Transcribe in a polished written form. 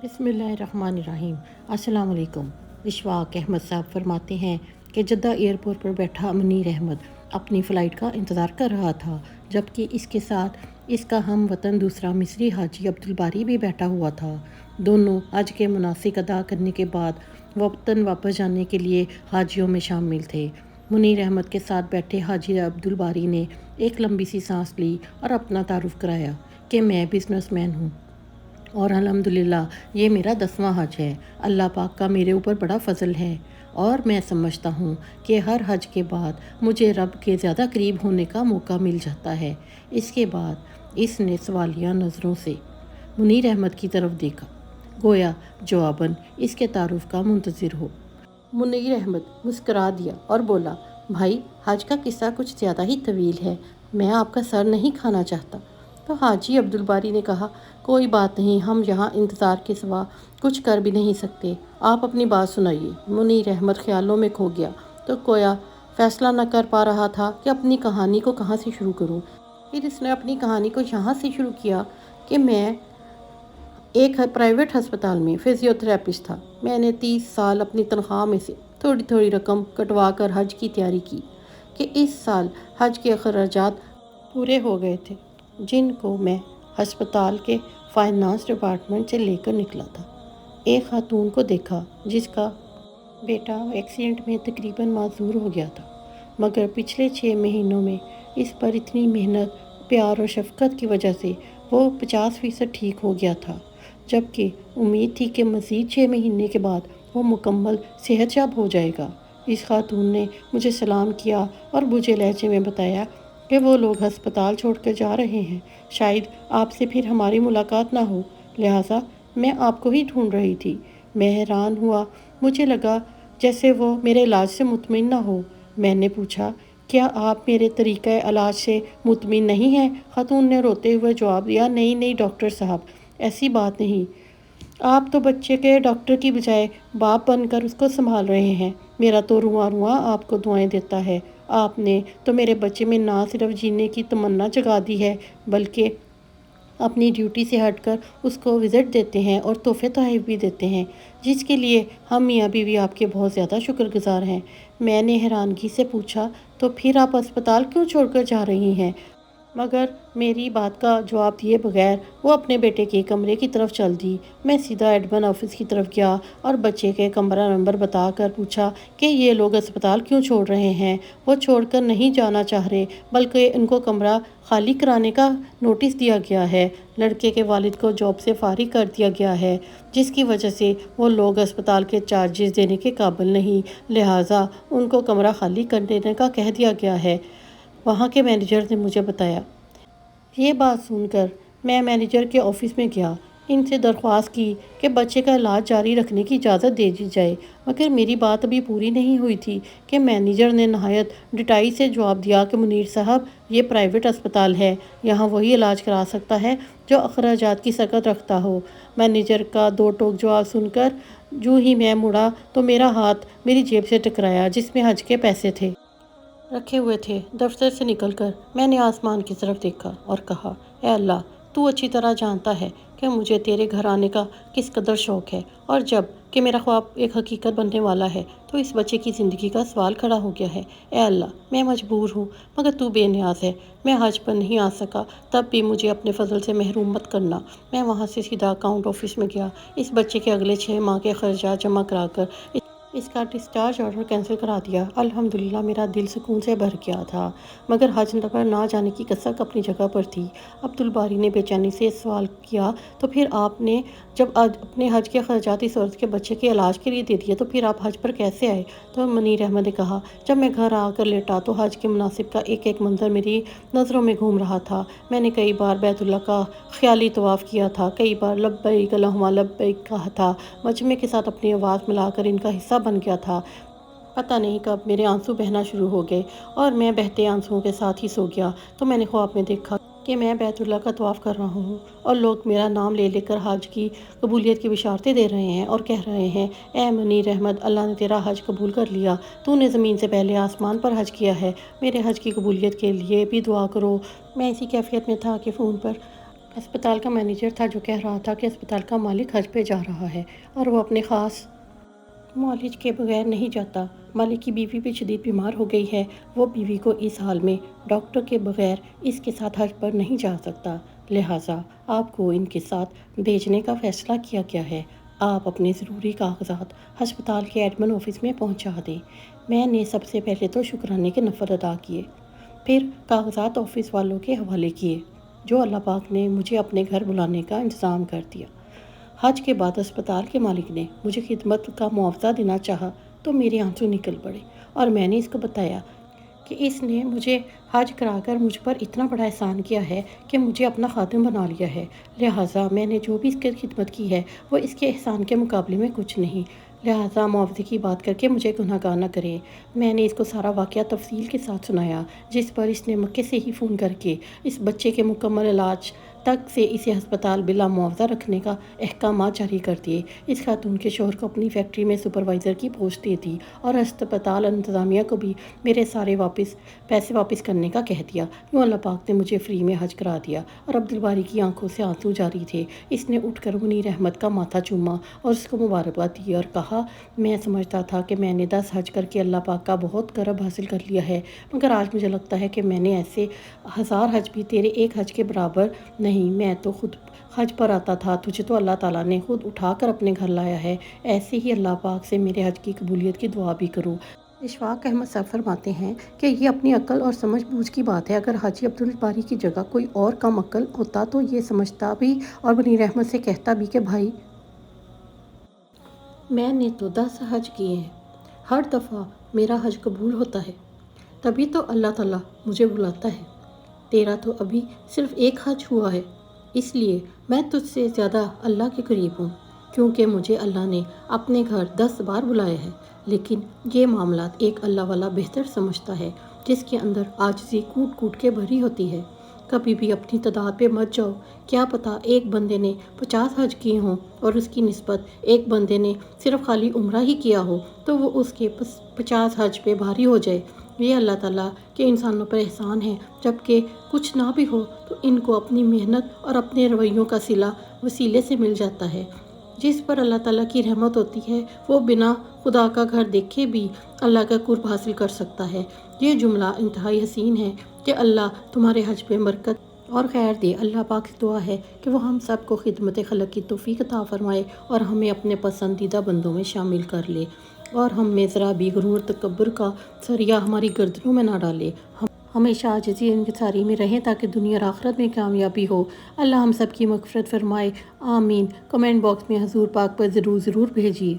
بسم اللہ الرحمن الرحیم۔ السلام علیکم۔ اشفاق احمد صاحب فرماتے ہیں کہ جدہ ایئرپورٹ پر بیٹھا منیر احمد اپنی فلائٹ کا انتظار کر رہا تھا، جبکہ اس کے ساتھ اس کا ہم وطن دوسرا مصری حاجی عبدالباری بھی بیٹھا ہوا تھا۔ دونوں حج کے مناسک ادا کرنے کے بعد وطن واپس جانے کے لیے حاجیوں میں شامل تھے۔ منیر احمد کے ساتھ بیٹھے حاجی عبدالباری نے ایک لمبی سی سانس لی اور اپنا تعارف کرایا کہ میں بزنس مین ہوں اور الحمدللہ یہ میرا 10واں حج ہے۔ اللہ پاک کا میرے اوپر بڑا فضل ہے اور میں سمجھتا ہوں کہ ہر حج کے بعد مجھے رب کے زیادہ قریب ہونے کا موقع مل جاتا ہے۔ اس کے بعد اس نے سوالیہ نظروں سے منیر احمد کی طرف دیکھا، گویا جواباً اس کے تعارف کا منتظر ہو۔ منیر احمد مسکرا دیا اور بولا، بھائی حج کا قصہ کچھ زیادہ ہی طویل ہے، میں آپ کا سر نہیں کھانا چاہتا۔ تو حاجی عبدالباری نے کہا، کوئی بات نہیں، ہم یہاں انتظار کے سوا کچھ کر بھی نہیں سکتے، آپ اپنی بات سنائیے۔ منیر احمد خیالوں میں کھو گیا تو گویا فیصلہ نہ کر پا رہا تھا کہ اپنی کہانی کو کہاں سے شروع کروں۔ پھر اس نے اپنی کہانی کو یہاں سے شروع کیا کہ میں ایک پرائیویٹ ہسپتال میں فزیوتھراپسٹ تھا۔ میں نے 30 سال اپنی تنخواہ میں سے تھوڑی تھوڑی رقم کٹوا کر حج کی تیاری کی کہ اس سال حج کے اخراجات پورے ہو گئے تھے، جن کو میں ہسپتال کے فائنانس ڈپارٹمنٹ سے لے کر نکلا تھا۔ ایک خاتون کو دیکھا جس کا بیٹا ایکسیڈنٹ میں تقریباً معذور ہو گیا تھا، مگر پچھلے 6 مہینوں میں اس پر اتنی محنت، پیار اور شفقت کی وجہ سے وہ 50% ٹھیک ہو گیا تھا، جبکہ امید تھی کہ مزید 6 مہینے کے بعد وہ مکمل صحت یاب ہو جائے گا۔ اس خاتون نے مجھے سلام کیا اور بجھے لہجے میں بتایا کہ وہ لوگ ہسپتال چھوڑ کر جا رہے ہیں، شاید آپ سے پھر ہماری ملاقات نہ ہو، لہٰذا میں آپ کو ہی ڈھونڈ رہی تھی۔ میں حیران ہوا، مجھے لگا جیسے وہ میرے علاج سے مطمئن نہ ہو۔ میں نے پوچھا، کیا آپ میرے طریقۂ علاج سے مطمئن نہیں ہیں؟ خاتون نے روتے ہوئے جواب دیا، نہیں ڈاکٹر صاحب، ایسی بات نہیں، آپ تو بچے کے ڈاکٹر کی بجائے باپ بن کر اس کو سنبھال رہے ہیں۔ میرا تو رواں رواں آپ کو دعائیں دیتا ہے۔ آپ نے تو میرے بچے میں نہ صرف جینے کی تمنا جگا دی ہے، بلکہ اپنی ڈیوٹی سے ہٹ کر اس کو وزٹ دیتے ہیں اور تحفے تحائف بھی دیتے ہیں، جس کے لیے ہم میاں بیوی آپ کے بہت زیادہ شکر گزار ہیں۔ میں نے حیرانگی سے پوچھا، تو پھر آپ ہسپتال کیوں چھوڑ کر جا رہی ہیں؟ مگر میری بات کا جواب دیے بغیر وہ اپنے بیٹے کے کمرے کی طرف چل دی۔ میں سیدھا ایڈمن آفس کی طرف گیا اور بچے کے کمرہ نمبر بتا کر پوچھا کہ یہ لوگ ہسپتال کیوں چھوڑ رہے ہیں۔ وہ چھوڑ کر نہیں جانا چاہ رہے، بلکہ ان کو کمرہ خالی کرانے کا نوٹس دیا گیا ہے۔ لڑکے کے والد کو جاب سے فارغ کر دیا گیا ہے، جس کی وجہ سے وہ لوگ ہسپتال کے چارجز دینے کے قابل نہیں، لہٰذا ان کو کمرہ خالی کر دینے کا کہہ دیا گیا ہے، وہاں کے مینیجر نے مجھے بتایا۔ یہ بات سن کر میں مینیجر کے آفس میں گیا، ان سے درخواست کی کہ بچے کا علاج جاری رکھنے کی اجازت دے دی جائے، مگر میری بات ابھی پوری نہیں ہوئی تھی کہ مینیجر نے نہایت ڈٹائی سے جواب دیا کہ منیر صاحب، یہ پرائیویٹ اسپتال ہے، یہاں وہی علاج کرا سکتا ہے جو اخراجات کی سکت رکھتا ہو۔ مینیجر کا دو ٹوک جواب سن کر جو ہی میں مڑا تو میرا ہاتھ میری جیب سے ٹکرایا جس میں حج کے پیسے تھے رکھے ہوئے تھے۔ دفتر سے نکل کر میں نے آسمان کی طرف دیکھا اور کہا، اے اللہ، تو اچھی طرح جانتا ہے کہ مجھے تیرے گھر آنے کا کس قدر شوق ہے، اور جب کہ میرا خواب ایک حقیقت بننے والا ہے تو اس بچے کی زندگی کا سوال کھڑا ہو گیا ہے۔ اے اللہ، میں مجبور ہوں، مگر تو بے نیاز ہے۔ میں حج پر نہیں آ سکا، تب بھی مجھے اپنے فضل سے محروم مت کرنا۔ میں وہاں سے سیدھا اکاؤنٹ آفس میں گیا، اس بچے کے اگلے 6 ماہ کے اخراجات جمع کرا کر اس کا ڈسچارج آرڈر کینسل کرا دیا۔ الحمدللہ میرا دل سکون سے بھر گیا تھا، مگر حج پر نہ جانے کی کسک اپنی جگہ پر تھی۔ عبدالباری نے بے چینی سے سوال کیا، تو پھر آپ نے جب اپنے حج کے اخراجات اس عورت کے بچے کے علاج کے لیے دے دیے تو پھر آپ حج پر کیسے آئے؟ تو منیر احمد نے کہا، جب میں گھر آ کر لیٹا تو حج کے مناسب کا ایک ایک منظر میری نظروں میں گھوم رہا تھا۔ میں نے کئی بار بیت اللہ کا خیالی طواف کیا تھا، کئی بار لبیک اللہم لبیک کہا تھا، مجمع کے ساتھ اپنی آواز ملا کر ان کا حصہ بن گیا تھا۔ پتہ نہیں کب میرے آنسو بہنا شروع ہو گئے اور میں بہتے آنسوؤں کے ساتھ ہی سو گیا۔ تو میں نے خواب میں دیکھا کہ میں بیت اللہ کا طواف کر رہا ہوں اور لوگ میرا نام لے لے کر حج کی قبولیت کی بشارتیں دے رہے ہیں اور کہہ رہے ہیں، اے منیر احمد، اللہ نے تیرا حج قبول کر لیا، تو نے زمین سے پہلے آسمان پر حج کیا ہے، میرے حج کی قبولیت کے لیے بھی دعا کرو۔ میں اسی کیفیت میں تھا کہ فون پر اسپتال کا مینیجر تھا جو کہہ رہا تھا کہ اسپتال کا مالک حج پہ جا رہا ہے اور وہ اپنے خاص معالج کے بغیر نہیں جاتا۔ مالک کی بیوی بھی شدید بیمار ہو گئی ہے، وہ بیوی کو اس حال میں ڈاکٹر کے بغیر اس کے ساتھ حج پر نہیں جا سکتا، لہٰذا آپ کو ان کے ساتھ بھیجنے کا فیصلہ کیا گیا ہے۔ آپ اپنے ضروری کاغذات ہسپتال کے ایڈمن آفس میں پہنچا دیں۔ میں نے سب سے پہلے تو شکرانے کے نفر ادا کیے، پھر کاغذات آفس والوں کے حوالے کیے، جو اللہ پاک نے مجھے اپنے گھر بلانے کا انتظام کر دیا۔ حج کے بعد اسپتال کے مالک نے مجھے خدمت کا معاوضہ دینا چاہا تو میرے آنسو نکل پڑے، اور میں نے اس کو بتایا کہ اس نے مجھے حج کرا کر مجھ پر اتنا بڑا احسان کیا ہے کہ مجھے اپنا خادم بنا لیا ہے، لہٰذا میں نے جو بھی اس کی خدمت کی ہے وہ اس کے احسان کے مقابلے میں کچھ نہیں، لہٰذا معاوضے کی بات کر کے مجھے گناہگار نہ کریں۔ میں نے اس کو سارا واقعہ تفصیل کے ساتھ سنایا، جس پر اس نے مکے سے ہی فون کر کے اس بچے کے مکمل علاج تک سے اسے ہسپتال بلا معاوضہ رکھنے کا احکامات جاری کر دیے۔ اس خاتون کے شوہر کو اپنی فیکٹری میں سپروائزر کی پوسٹ دے دی اور ہسپتال انتظامیہ کو بھی میرے سارے پیسے واپس کرنے کا کہہ دیا۔ یوں اللہ پاک نے مجھے فری میں حج کرا دیا، اور عبدالباری کی آنکھوں سے آنسو جاری تھے۔ اس نے اٹھ کر منیر احمد کا ماتھا چوما اور اس کو مبارکباد دی اور کہا، میں سمجھتا تھا کہ میں نے 10 حج کر کے اللہ پاک کا بہت کرب حاصل کر لیا ہے، مگر آج مجھے لگتا ہے کہ میں نے ایسے 1000 حج بھی تیرے ایک حج کے برابر نہیں۔ میں تو خود حج پر آتا تھا، تجھے تو اللہ تعالیٰ نے خود اٹھا کر اپنے گھر لایا ہے، ایسے ہی اللہ پاک سے میرے حج کی قبولیت کی دعا بھی کرو۔ اشفاق احمد صاحب فرماتے ہیں کہ یہ اپنی عقل اور سمجھ بوجھ کی بات ہے، اگر حاجی عبدالباری کی جگہ کوئی اور کم عقل ہوتا تو یہ سمجھتا بھی اور منیر احمد سے کہتا بھی کہ بھائی میں نے تو 10 حج کیے ہیں، ہر دفعہ میرا حج قبول ہوتا ہے، تبھی تو اللہ تعالیٰ مجھے بلاتا ہے، تیرا تو ابھی صرف ایک حج ہوا ہے، اس لیے میں تجھ سے زیادہ اللہ کے قریب ہوں، کیونکہ مجھے اللہ نے اپنے گھر 10 بار بلایا ہے، لیکن یہ معاملات ایک اللہ والا بہتر سمجھتا ہے، جس کے اندر عاجزی کوٹ کوٹ کے بھری ہوتی ہے۔ کبھی بھی اپنی تعداد پہ مت جاؤ، کیا پتہ ایک بندے نے 50 حج کیے ہوں اور اس کی نسبت ایک بندے نے صرف خالی عمرہ ہی کیا ہو تو وہ اس کے 50 حج پہ بھاری ہو جائے۔ یہ اللہ تعالیٰ کے انسانوں پر احسان ہے، جب کہ کچھ نہ بھی ہو تو ان کو اپنی محنت اور اپنے رویوں کا صلہ وسیلے سے مل جاتا ہے۔ جس پر اللہ تعالیٰ کی رحمت ہوتی ہے وہ بنا خدا کا گھر دیکھے بھی اللہ کا قرب حاصل کر سکتا ہے۔ یہ جملہ انتہائی حسین ہے کہ اللہ تمہارے حج پہ برکت اور خیر دے۔ اللہ پاک سے دعا ہے کہ وہ ہم سب کو خدمت خلق کی توفیق عطا فرمائے اور ہمیں اپنے پسندیدہ بندوں میں شامل کر لے، اور ہم میں ذرا بھی غرور تکبر کا سریا ہماری گردنوں میں نہ ڈالے۔ ہم ہمیشہ عاجزی انکساری میں رہیں تاکہ دنیا اور آخرت میں کامیابی ہو۔ اللہ ہم سب کی مغفرت فرمائے، آمین۔ کمنٹ باکس میں حضور پاک پر ضرور بھیجیے۔